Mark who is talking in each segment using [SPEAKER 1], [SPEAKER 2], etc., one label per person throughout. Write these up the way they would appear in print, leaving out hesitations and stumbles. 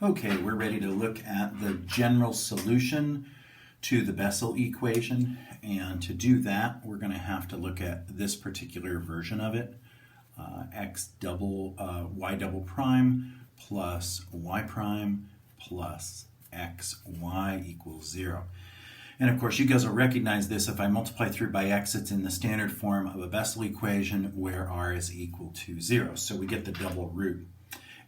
[SPEAKER 1] Okay, we're ready to look at the general solution to the Bessel equation, and to do that we're going to have to look at this particular version of it, y double prime plus y prime plus xy equals 0. And of course you guys will recognize this. If I multiply through by x, it's in the standard form of a Bessel equation where r is equal to 0, so we get the double root.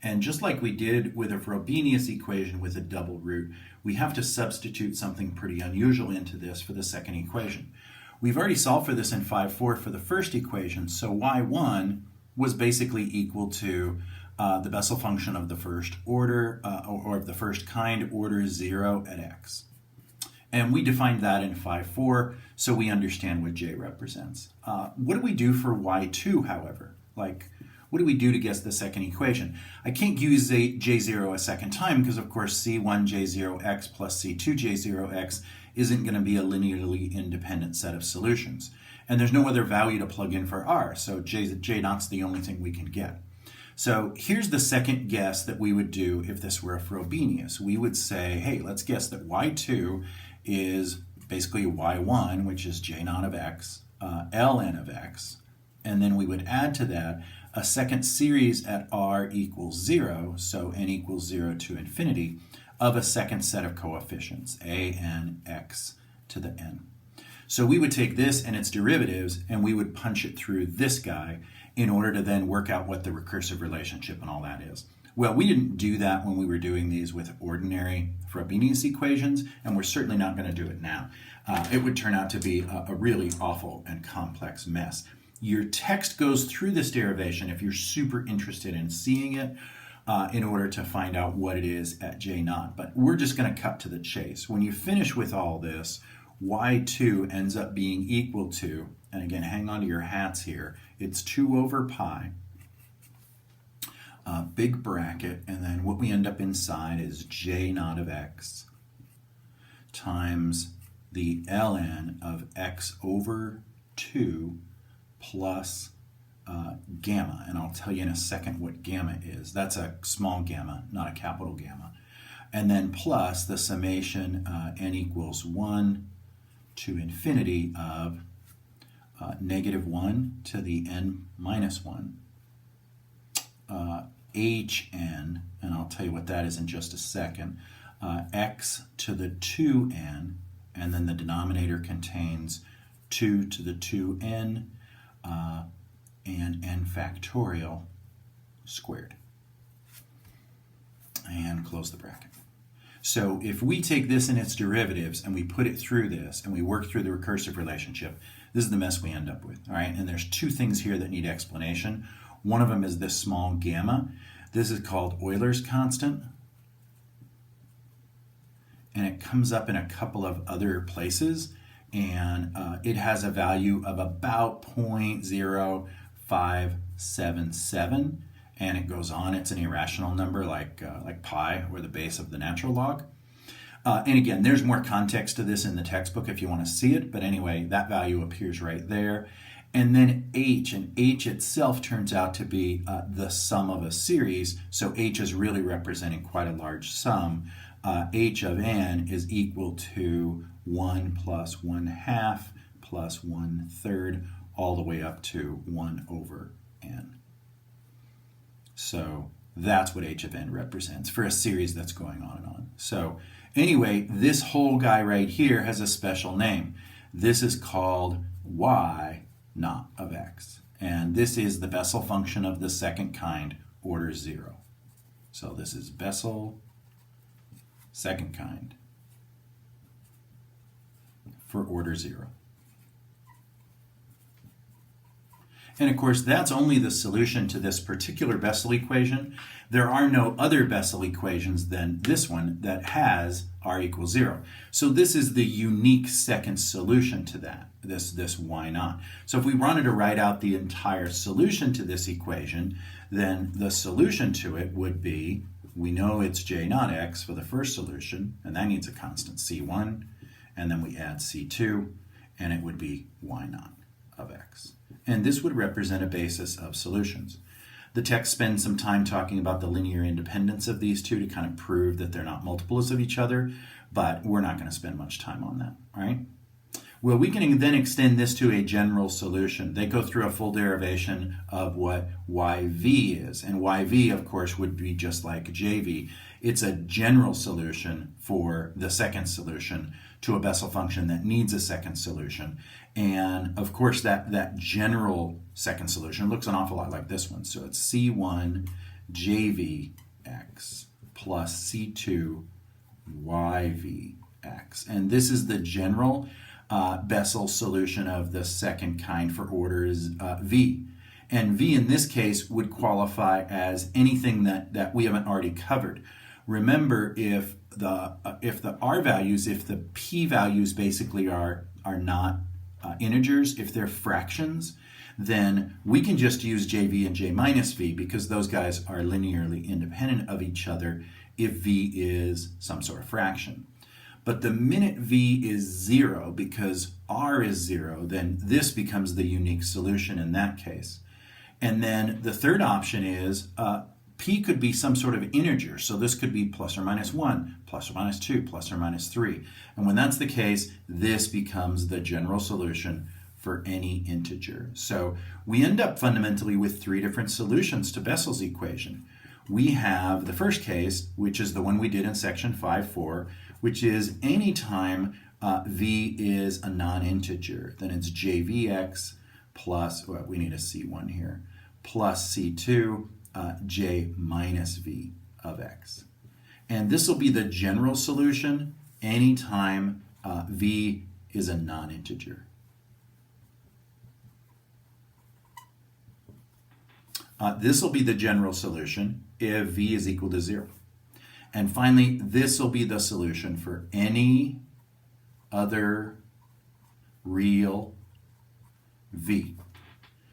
[SPEAKER 1] And just like we did with a Frobenius equation with a double root, we have to substitute something pretty unusual into this for the second equation. We've already solved for this in 5.4 for the first equation, so y1 was basically equal to the Bessel function of the first order, or of the first kind, order 0 at x. And we defined that in 5.4, so we understand what j represents. What do we do for y2, however? What do we do to guess the second equation? I can't use j0 a second time because, of course, c1j0x plus c2j0x isn't going to be a linearly independent set of solutions. And there's no other value to plug in for r, so j0's the only thing we can get. So here's the second guess that we would do if this were a Frobenius. We would say, hey, let's guess that y2 is basically y1, which is j0 of x, ln of x, and then we would add to that a second series at r equals 0, so n equals 0 to infinity, of a second set of coefficients, a, n, x to the n. So we would take this and its derivatives and we would punch it through this guy in order to then work out what the recursive relationship and all that is. Well, we didn't do that when we were doing these with ordinary Frobenius equations, and we're certainly not going to do it now. It would turn out to be a really awful and complex mess. Your text goes through this derivation if you're super interested in seeing it in order to find out what it is at j0. But we're just going to cut to the chase. When you finish with all this, y2 ends up being equal to, and again, hang on to your hats here, it's 2 over pi, big bracket, and then what we end up inside is j0 of x times the ln of x over 2 plus gamma, and I'll tell you in a second what gamma is. That's a small gamma, not a capital gamma. And then plus the summation n equals 1 to infinity of negative 1 to the n minus 1, hn, and I'll tell you what that is in just a second, x to the 2n, and then the denominator contains 2 to the 2n, and n factorial squared. And close the bracket. So if we take this and its derivatives and we put it through this and we work through the recursive relationship, this is the mess we end up with. All right, and there's two things here that need explanation. One of them is this small gamma. This is called Euler's constant, and it comes up in a couple of other places, and it has a value of about 0.0577, and it goes on. It's an irrational number like pi, or the base of the natural log. And again, there's more context to this in the textbook if you want to see it, but anyway, that value appears right there. And then h, and h itself turns out to be the sum of a series, so h is really representing quite a large sum. H of n is equal to 1 plus 1/2 plus 1/3 all the way up to 1 over n. So that's what h of n represents for a series that's going on and on. So anyway, this whole guy right here has a special name. This is called y naught of x. And this is the Bessel function of the second kind, order 0. So this is Bessel second kind for order 0. And of course, that's only the solution to this particular Bessel equation. There are no other Bessel equations than this one that has r equals 0. So this is the unique second solution to that, this y naught. So if we wanted to write out the entire solution to this equation, then the solution to it would be, we know it's j naught x for the first solution, and that needs a constant c1, and then we add c2, and it would be y naught of x. And this would represent a basis of solutions. The text spends some time talking about the linear independence of these two to kind of prove that they're not multiples of each other, but we're not going to spend much time on that, right? Well, we can then extend this to a general solution. They go through a full derivation of what yv is, and yv, of course, would be just like jv. It's a general solution for the second solution to a Bessel function that needs a second solution. And, of course, that general second solution looks an awful lot like this one. So it's c1 jvx plus c2 yvx. And this is the general Bessel solution of the second kind for orders v. And v in this case would qualify as anything that we haven't already covered. Remember, if the r values, if the p values basically are not integers, if they're fractions, then we can just use jv and j minus v because those guys are linearly independent of each other if v is some sort of fraction. But the minute v is 0, because r is 0, then this becomes the unique solution in that case. And then the third option is p could be some sort of integer. So this could be plus or minus 1, plus or minus 2, plus or minus 3. And when that's the case, this becomes the general solution for any integer. So we end up fundamentally with 3 different solutions to Bessel's equation. We have the first case, which is the one we did in section 5.4, which is anytime v is a non-integer, then it's jvx plus, well, we need a c1 here, plus c2 j minus v of x. And this will be the general solution anytime v is a non-integer. This will be the general solution if v is equal to 0. And finally, this will be the solution for any other real v.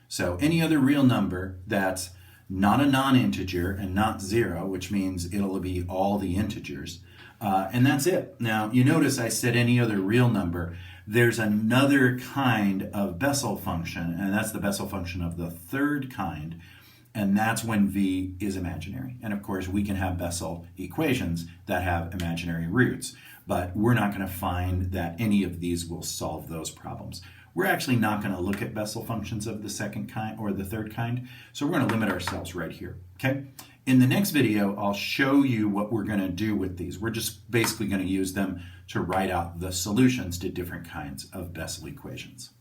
[SPEAKER 1] So any other real number that's not a non-integer and not 0, which means it'll be all the integers. And that's it. Now, you notice I said any other real number. There's another kind of Bessel function, and that's the Bessel function of the third kind. And that's when v is imaginary. And of course, we can have Bessel equations that have imaginary roots, but we're not going to find that any of these will solve those problems. We're actually not going to look at Bessel functions of the second kind or the third kind, so we're going to limit ourselves right here, okay? In the next video, I'll show you what we're going to do with these. We're just basically going to use them to write out the solutions to different kinds of Bessel equations.